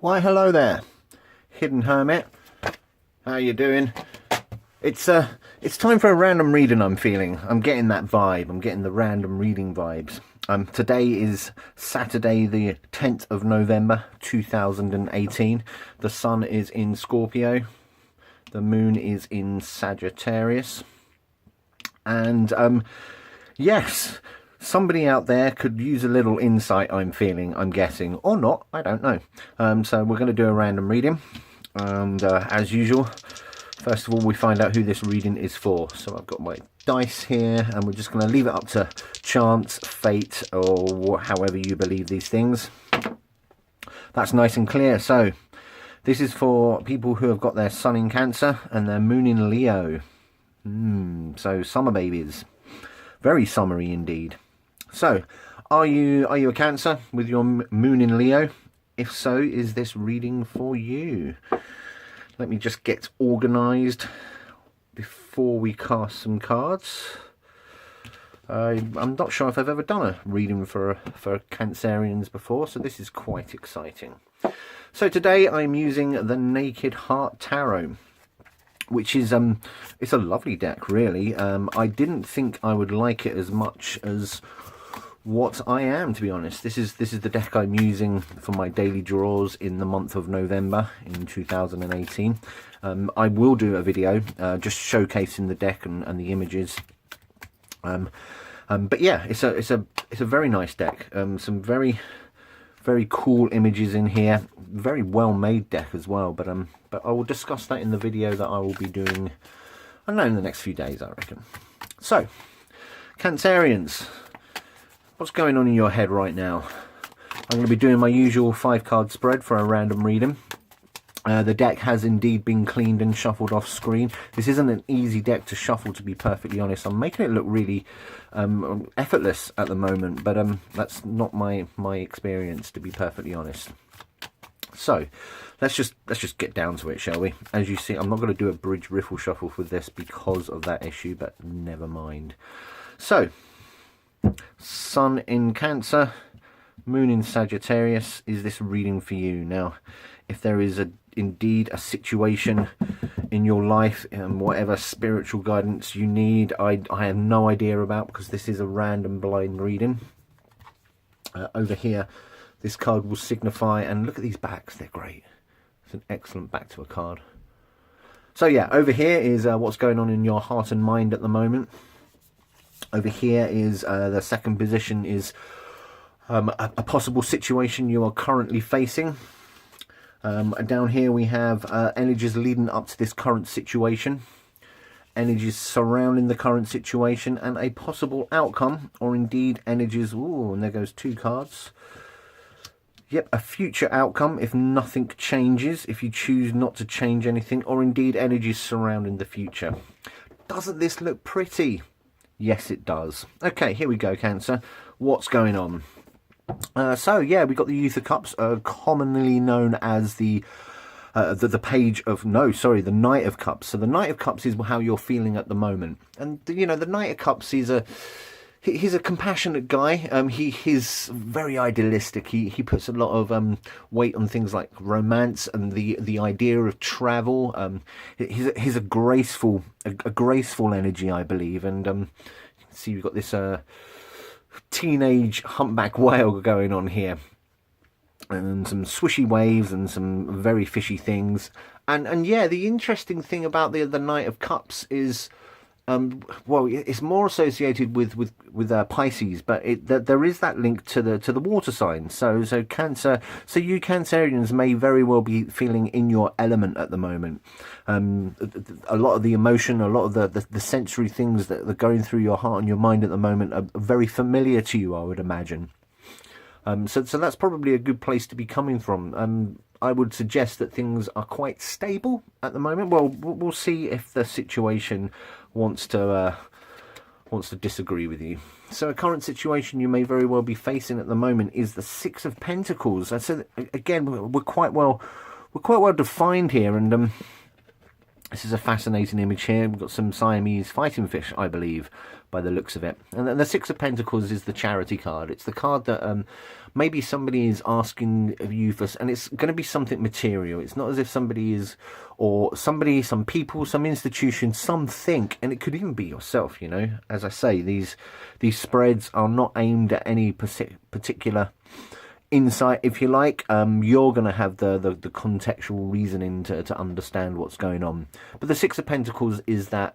Why, hello there, Hidden Hermit. How you doing? It's time for a random reading. I'm feeling. I'm getting that vibe. I'm getting the random reading vibes. Today is Saturday, the 10th of November, 2018. The sun is in Scorpio. The moon is in Sagittarius. And yes, somebody out there could use a little insight, I'm feeling, I'm guessing, or not, I don't know. So we're going to do a random reading, and as usual, first of all we find out who this reading is for. So I've got my dice here, and we're just going to leave it up to chance, fate, or however you believe these things. That's nice and clear. So this is for people who have got their sun in Cancer and their moon in Leo. So summer babies, very summery indeed. So are you a Cancer with your moon in Leo? If so, is this reading for you? Let me just get organized before we cast some cards. I'm not sure if I've ever done a reading for Cancerians before, so this is quite exciting. So today I'm using the Naked Heart Tarot, which is it's a lovely deck, really. I didn't think I would like it as much as what I am, to be honest. This is the deck I'm using for my daily draws in the month of November in 2018. I will do a video just showcasing the deck and the images. But yeah, it's a very nice deck. Some very cool images in here. Very well made deck as well. But I will discuss that in the video that I will be doing, I don't know, in the next few days, I reckon. So, Cancerians, what's going on in your head right now? I'm going to be doing my usual 5-card spread for a random reading. The deck has indeed been cleaned and shuffled off screen. This isn't an easy deck to shuffle, to be perfectly honest. I'm making it look really effortless at the moment, but that's not my experience, to be perfectly honest. So let's just get down to it, shall we? As you see, I'm not going to do a bridge riffle shuffle for this because of that issue, but never mind. So, sun in Cancer, moon in Sagittarius. Is this reading for you? Now, if there is indeed a situation in your life, whatever spiritual guidance you need, I have no idea about, because this is a random blind reading. Over here, this card will signify, and look at these backs, they're great. It's an excellent back to a card. So yeah, over here is what's going on in your heart and mind at the moment. Over here is the second position is a possible situation you are currently facing. Down here we have energies leading up to this current situation, energies surrounding the current situation, and a possible outcome, or indeed energies, ooh, and there goes 2 cards. Yep, a future outcome if nothing changes, if you choose not to change anything, or indeed energies surrounding the future. Doesn't this look pretty? Yes, it does. Okay, here we go, Cancer. What's going on? So yeah, we got the Youth of Cups, commonly known as the page of, no, sorry, the Knight of Cups. So the Knight of Cups is how you're feeling at the moment, and you know, the Knight of Cups, he's a compassionate guy. He's very idealistic. He puts a lot of weight on things like romance and the idea of travel. He's a graceful energy, I believe, and you can see we've got this teenage humpback whale going on here, and some swishy waves and some very fishy things. And yeah, the interesting thing about the Knight of Cups is, well, it's more associated with Pisces, but there is that link to the water sign. So Cancer, so you Cancerians may very well be feeling in your element at the moment. A lot of the emotion, a lot of the sensory things that are going through your heart and your mind at the moment are very familiar to you, I would imagine. So that's probably a good place to be coming from. I would suggest that things are quite stable at the moment. Well, we'll see if the situation wants to disagree with you. So a current situation you may very well be facing at the moment is the 6 of Pentacles. So again, we're quite well defined here, and This is a fascinating image here. We've got some Siamese fighting fish, I believe, by the looks of it. And then the Six of Pentacles is the charity card. It's the card that maybe somebody is asking of you for, and it's going to be something material. It's not as if somebody is, or somebody, some people, some institution, something, and it could even be yourself, you know. As I say, these spreads are not aimed at any particular insight, if you like. You're going to have the contextual reasoning to understand what's going on. But the Six of Pentacles is that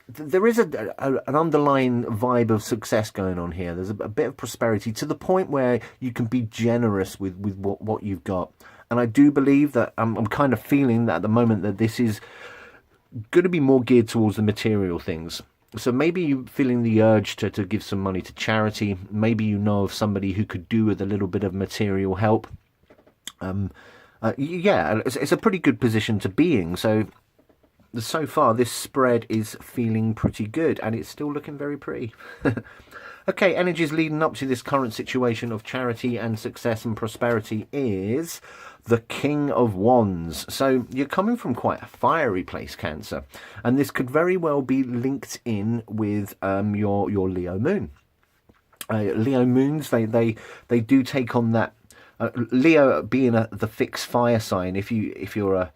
there is an underlying vibe of success going on here. There's a bit of prosperity to the point where you can be generous with what you've got. And I do believe that I'm kind of feeling that at the moment that this is going to be more geared towards the material things. So maybe you're feeling the urge to give some money to charity. Maybe you know of somebody who could do with a little bit of material help. Yeah, it's a pretty good position to be in. So far, this spread is feeling pretty good, and it's still looking very pretty. Okay, energies leading up to this current situation of charity and success and prosperity is the King of Wands. So you're coming from quite a fiery place, Cancer, and this could very well be linked in with your Leo moon. Leo moons, they do take on that. Leo being the fixed fire sign. If you're a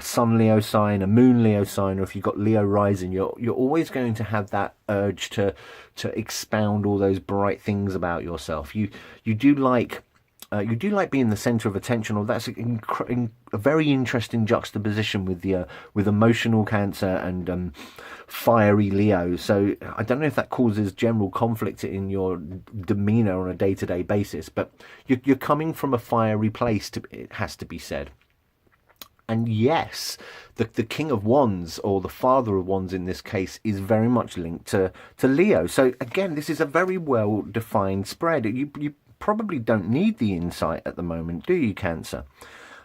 sun Leo sign, a moon Leo sign, or if you've got Leo rising, you're always going to have that urge to expound all those bright things about yourself. You do like being the center of attention, or that's a very interesting juxtaposition with emotional Cancer and fiery Leo. So I don't know if that causes general conflict in your demeanor on a day-to-day basis, but you're coming from a fiery place, it has to be said. And yes, the King of Wands, or the Father of Wands in this case, is very much linked to Leo. So again, this is a very well-defined spread. You probably don't need the insight at the moment, do you, Cancer?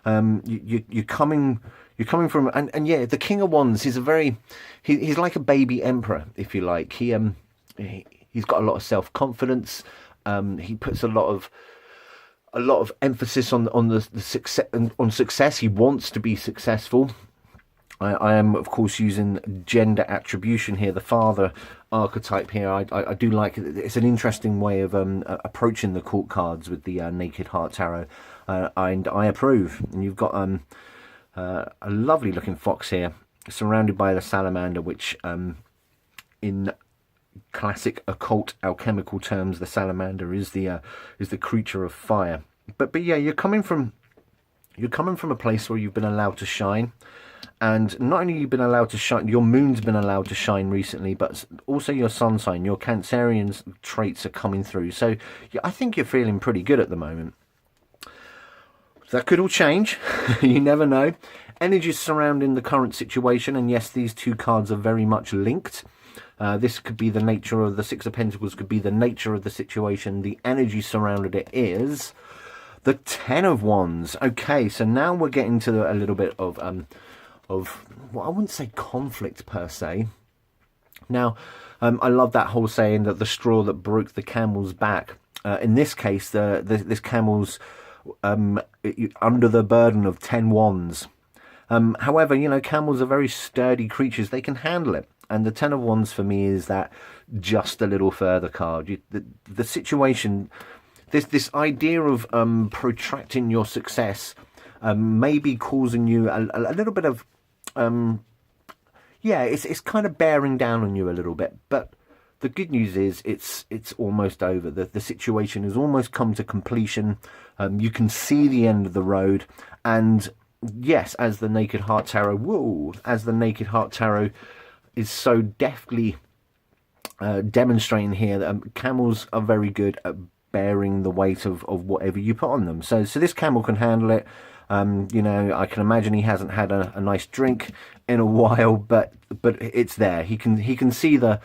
You're coming from, and yeah, the King of Wands is he's like a baby emperor, if you like. He's got a lot of self-confidence. He puts a lot of emphasis on the success, on success. He wants to be successful. I am, of course, using gender attribution here, the father archetype here. I do like it. It's an interesting way of approaching the court cards with the Naked Heart Tarot, and I approve. And you've got a lovely looking fox here, surrounded by the salamander, which in classic occult alchemical terms, the salamander is the creature of fire. But yeah, you're coming from a place where you've been allowed to shine. And not only you've been allowed to shine, your moon's been allowed to shine recently, but also your sun sign, your Cancerian traits are coming through. So yeah, I think you're feeling pretty good at the moment. That could all change. You never know. Energies surrounding the current situation, and yes, these two cards are very much linked. This could be the nature of the Six of Pentacles, could be the nature of the situation. The energy surrounded it is the Ten of Wands. Okay, so now we're getting to a little bit of well, I wouldn't say conflict per se. Now, I love that whole saying that the straw that broke the camel's back. In this case, this camel's under the burden of 10 wands. However, you know, camels are very sturdy creatures. They can handle it. And the Ten of Wands for me is that just a little further card. The situation, this idea of protracting your success may be causing you a little bit of, yeah, it's kind of bearing down on you a little bit. But the good news is it's almost over. The situation has almost come to completion. You can see the end of the road. And yes, as the Naked Heart Tarot, as the Naked Heart Tarot is so deftly demonstrating here that camels are very good at bearing the weight of whatever you put on them. So this camel can handle it. You know, I can imagine he hasn't had a nice drink in a while, but it's there. He can see the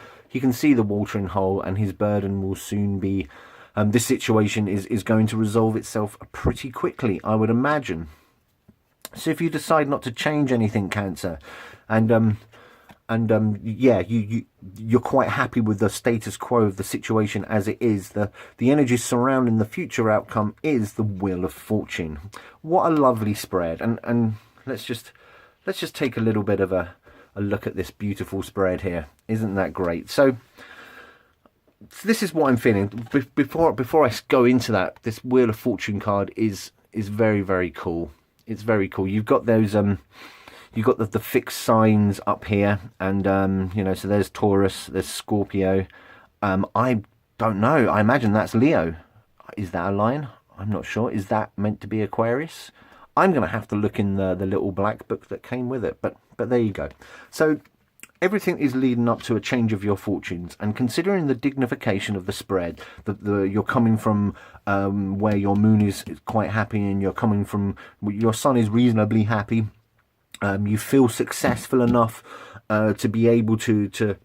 watering hole, and his burden will soon be. This situation is going to resolve itself pretty quickly, I would imagine. So if you decide not to change anything, Cancer, and yeah, you're quite happy with the status quo of the situation as it is. The energy surrounding the future outcome is the Wheel of Fortune. What a lovely spread. And let's just let's just take a little bit of a look at this beautiful spread here. Isn't that great? So this is what I'm feeling. Before I go into that, this Wheel of Fortune card is very, very cool. It's very cool. You've got those you've got the fixed signs up here, and you know, so there's Taurus, there's Scorpio. I don't know. I imagine that's Leo. Is that a lion? I'm not sure. Is that meant to be Aquarius? I'm going to have to look in the little black book that came with it. But there you go. So everything is leading up to a change of your fortunes, and considering the dignification of the spread, you're coming from where your moon is quite happy, and you're coming from your sun is reasonably happy. You feel successful enough to be able to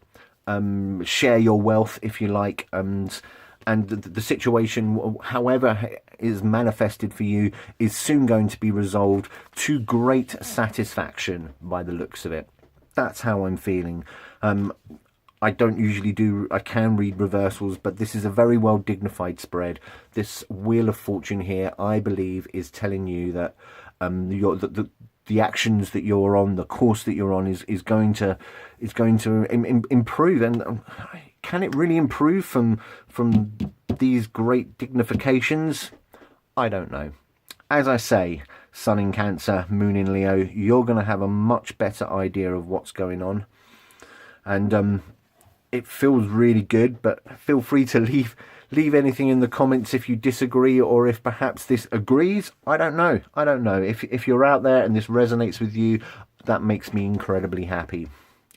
share your wealth, if you like, and the situation, however is manifested for you, is soon going to be resolved to great satisfaction by the looks of it. That's how I'm feeling. I don't usually I can read reversals, but this is a very well dignified spread. This Wheel of Fortune here, I believe, is telling you that the actions that you're on, the course that you're on, is going to improve. And can it really improve from these great dignifications? I don't know. As I say, Sun in Cancer, Moon in Leo, you're going to have a much better idea of what's going on. And it feels really good, but feel free to leave anything in the comments if you disagree, or if perhaps this agrees. I don't know. If you're out there and this resonates with you, that makes me incredibly happy.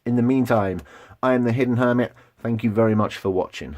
In the meantime, I am the Hidden Hermit. Thank you very much for watching.